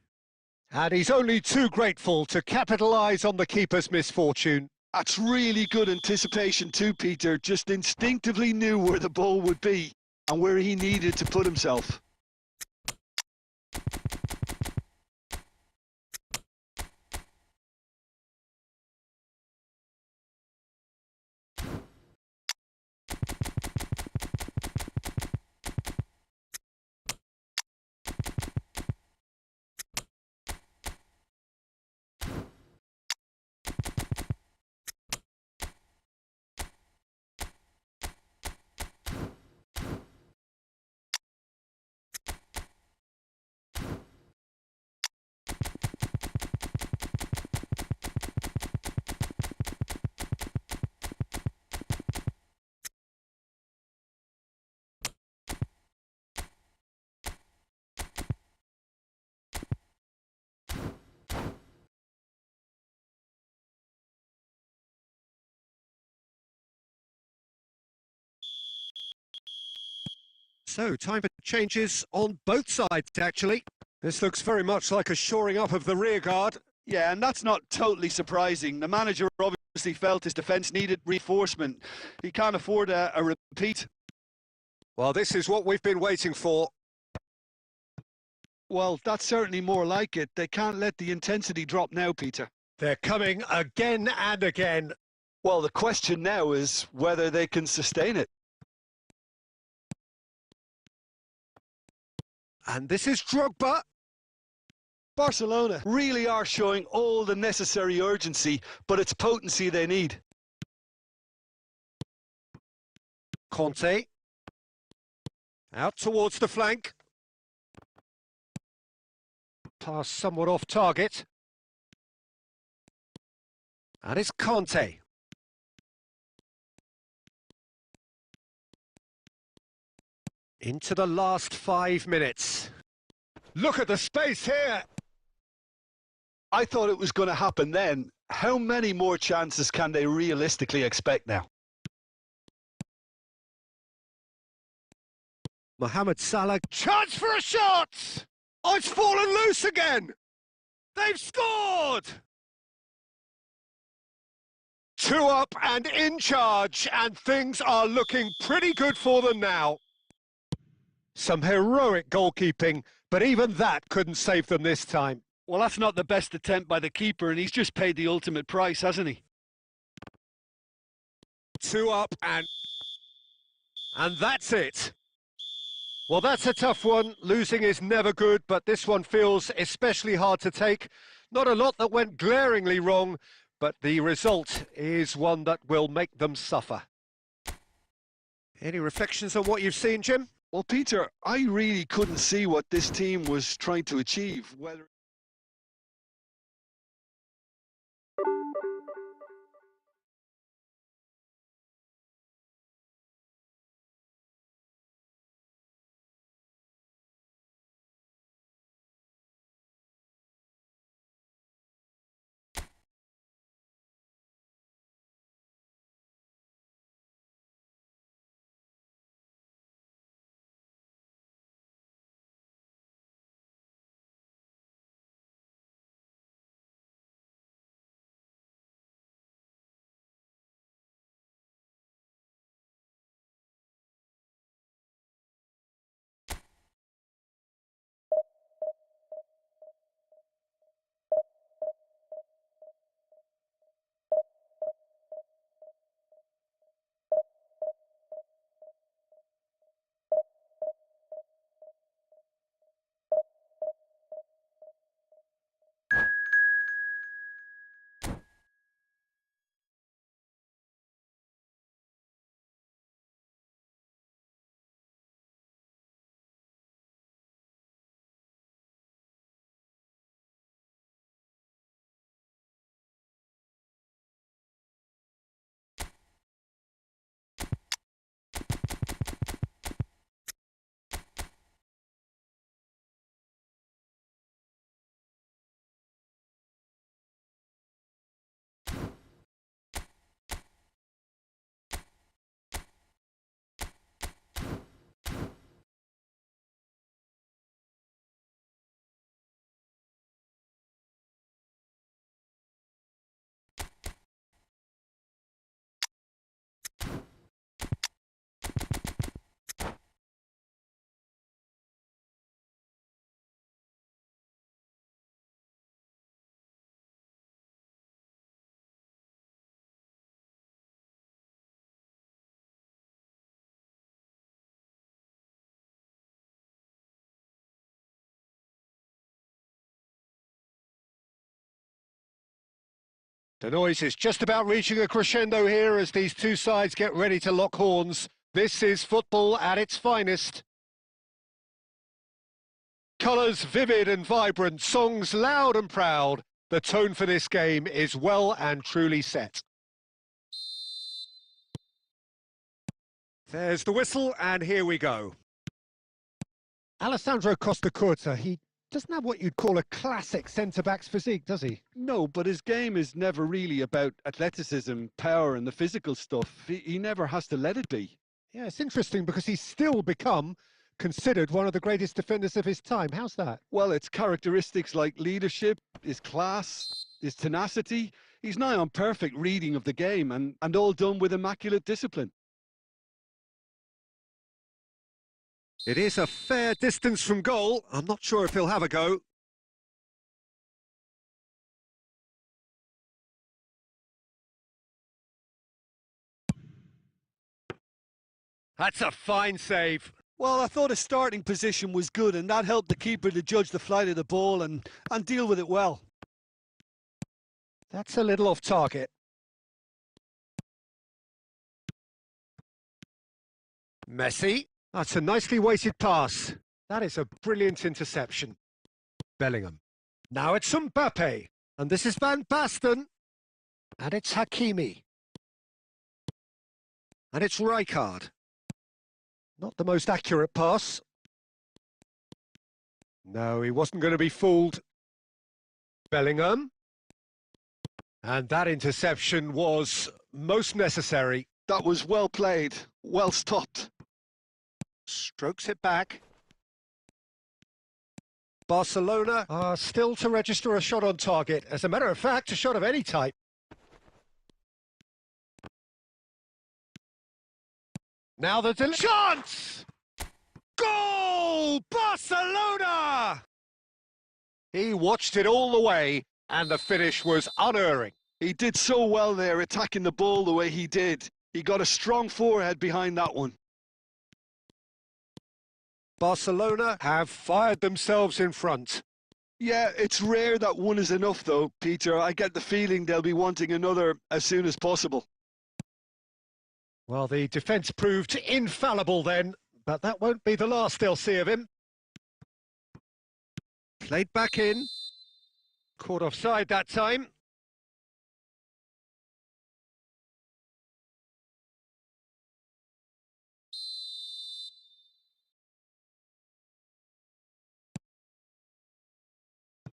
And he's only too grateful to capitalise on the keeper's misfortune. That's really good anticipation too, Peter. Just instinctively knew where the ball would be and where he needed to put himself. So, time for changes on both sides, actually. This looks very much like a shoring up of the rear guard. Yeah, and that's not totally surprising. The manager obviously felt his defence needed reinforcement. He can't afford a repeat. Well, this is what we've been waiting for. Well, that's certainly more like it. They can't let the intensity drop now, Peter. They're coming again and again. Well, the question now is whether they can sustain it. And this is Drogba. Barcelona really are showing all the necessary urgency, but it's potency they need. Conte. Out towards the flank. Pass somewhat off target. And it's Conte. Into the last 5 minutes. Look at the space here. I thought it was going to happen then. How many more chances can they realistically expect now? Mohamed Salah. Chance for a shot! Oh, it's fallen loose again! They've scored! 2 up and in charge, and things are looking pretty good for them now. Some heroic goalkeeping, but even that couldn't save them this time. Well, that's not the best attempt by the keeper, and he's just paid the ultimate price, hasn't he? 2 up and that's it. Well, that's a tough one. Losing is never good, but this one feels especially hard to take. Not a lot that went glaringly wrong, but the result is one that will make them suffer. Any reflections on what you've seen, Jim? Well, Peter, I really couldn't see what this team was trying to achieve, whether The noise is just about reaching a crescendo here as these two sides get ready to lock horns. This is football at its finest. Colours vivid and vibrant, songs loud and proud. The tone for this game is well and truly set. There's the whistle, and here we go. Alessandro Costacurta, he doesn't have what you'd call a classic centre-back's physique, does he? No, but his game is never really about athleticism, power and the physical stuff. He never has to let it be. Yeah, it's interesting because he's still become considered one of the greatest defenders of his time. How's that? Well, it's characteristics like leadership, his class, his tenacity. He's nigh on perfect reading of the game and all done with immaculate discipline. It is a fair distance from goal. I'm not sure if he'll have a go. That's a fine save. Well, I thought his starting position was good and that helped the keeper to judge the flight of the ball and deal with it well. That's a little off target. Messi. That's a nicely weighted pass. That is a brilliant interception. Bellingham. Now it's Mbappe. And this is Van Basten. And it's Hakimi. And it's Rijkaard. Not the most accurate pass. No, he wasn't going to be fooled. Bellingham. And that interception was most necessary. That was well played, well stopped. Strokes it back. Barcelona are still to register a shot on target. As a matter of fact, a shot of any type. Now the chance! Goal! Barcelona! He watched it all the way, and the finish was unerring. He did so well there, attacking the ball the way he did. He got a strong forehead behind that one. Barcelona have fired themselves in front. Yeah, it's rare that one is enough though, Peter. I get the feeling they'll be wanting another as soon as possible. Well, the defence proved infallible then, but that won't be the last they'll see of him. Played back in. Caught offside that time.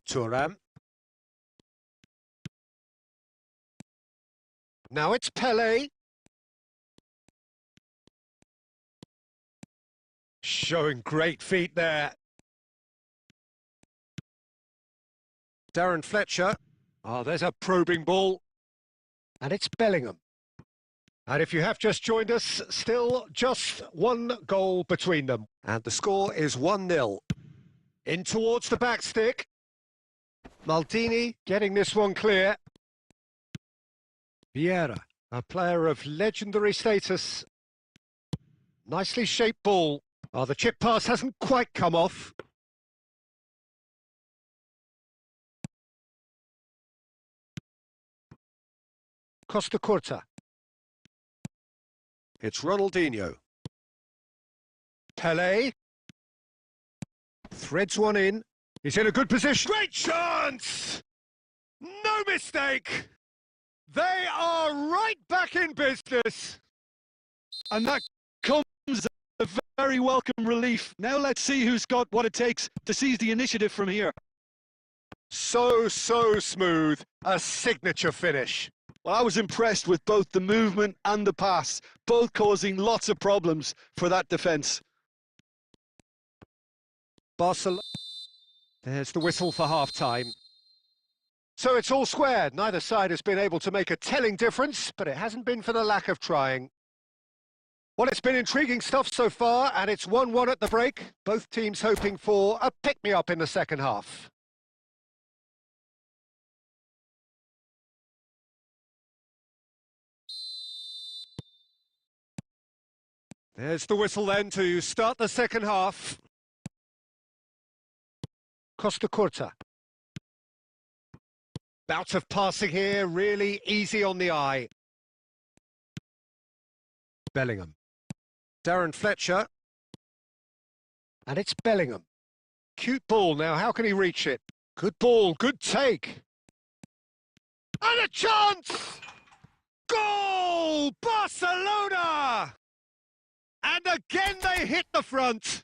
Thuram. Now it's Pelé. Showing great feet there. Darren Fletcher. Oh, there's a probing ball. And it's Bellingham. And if you have just joined us, still just one goal between them. And the score is 1-0. In towards the back stick. Maldini getting this one clear. Vieira, a player of legendary status. Nicely shaped ball. Oh, the chip pass hasn't quite come off. Costacurta. It's Ronaldinho. Pelé. Threads one in. He's in a good position. Great chance! No mistake! They are right back in business. And that comes as a very welcome relief. Now let's see who's got what it takes to seize the initiative from here. So smooth. A signature finish. Well, I was impressed with both the movement and the pass, both causing lots of problems for that defence. Barcelona. There's the whistle for half-time. So it's all squared. Neither side has been able to make a telling difference, but it hasn't been for the lack of trying. Well, it's been intriguing stuff so far, and it's 1-1 at the break. Both teams hoping for a pick-me-up in the second half. There's the whistle then to start the second half. Costacurta. Bout of passing here, really easy on the eye. Bellingham. Darren Fletcher. And it's Bellingham. Cute ball now, how can he reach it? Good ball, good take. And a chance! Goal! Barcelona! And again they hit the front.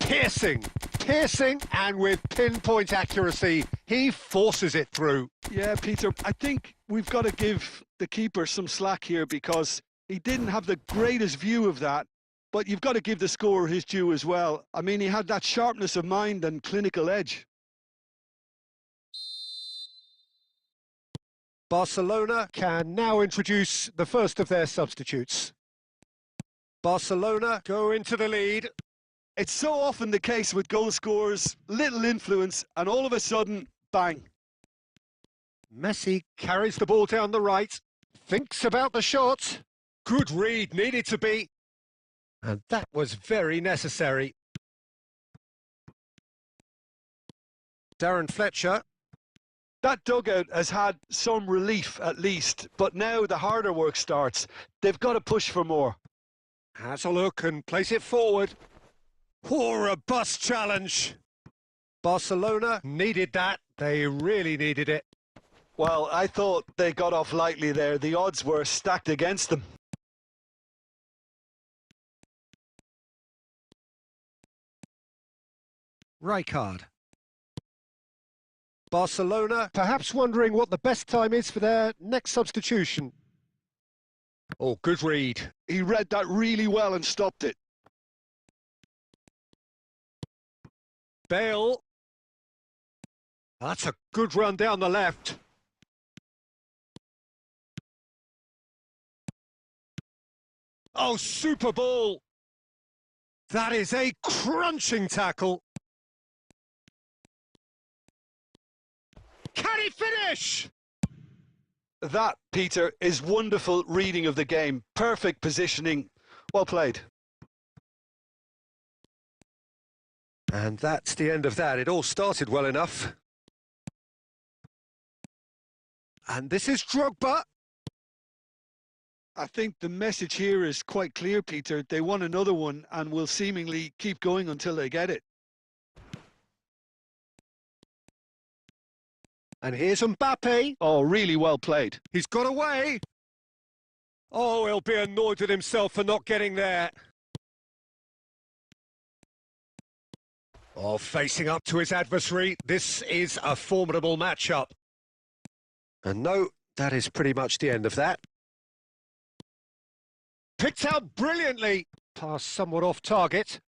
Piercing, and with pinpoint accuracy, he forces it through. Yeah, Peter, I think we've got to give the keeper some slack here because he didn't have the greatest view of that, but you've got to give the scorer his due as well. I mean, he had that sharpness of mind and clinical edge. Barcelona can now introduce the first of their substitutes. Barcelona go into the lead. It's so often the case with goal scorers, little influence, and all of a sudden, bang. Messi carries the ball down the right, thinks about the shot. Good read, needed to be. And that was very necessary. Darren Fletcher. That dugout has had some relief at least, but now the harder work starts. They've got to push for more. Has a look and plays it forward. Oh, a bust challenge. Barcelona needed that. They really needed it. Well, I thought they got off lightly there. The odds were stacked against them. Rijkaard. Barcelona perhaps wondering what the best time is for their next substitution. Oh, good read. He read that really well and stopped it. Bale. That's a good run down the left. Oh, super ball. That is a crunching tackle. Can he finish? That, Peter, is wonderful reading of the game. Perfect positioning. Well played. And that's the end of that. It all started well enough. And this is Drogba. I think the message here is quite clear, Peter. They want another one and will seemingly keep going until they get it. And here's Mbappe. Oh, really well played. He's got away. Oh, he'll be annoyed at himself for not getting there. Oh, facing up to his adversary. This is a formidable matchup. And no, that is pretty much the end of that. Picked out brilliantly. Pass somewhat off target.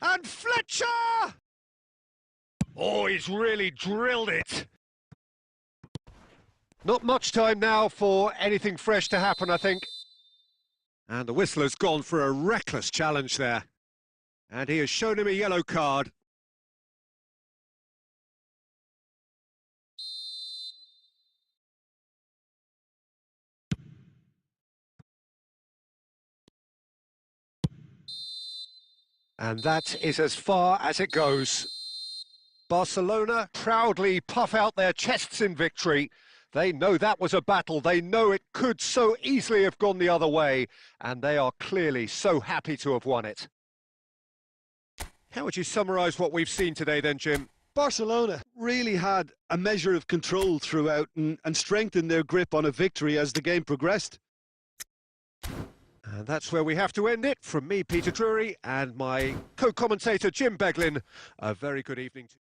And Fletcher! Oh, he's really drilled it. Not much time now for anything fresh to happen, I think. And the whistler's gone for a reckless challenge there. And he has shown him a yellow card. And that is as far as it goes. Barcelona proudly puff out their chests in victory. They know that was a battle. They know it could so easily have gone the other way. And they are clearly so happy to have won it. How would you summarise what we've seen today then, Jim? Barcelona really had a measure of control throughout and strengthened their grip on a victory as the game progressed. And that's where we have to end it. From me, Peter Drury, and my co-commentator, Jim Beglin. A very good evening to you.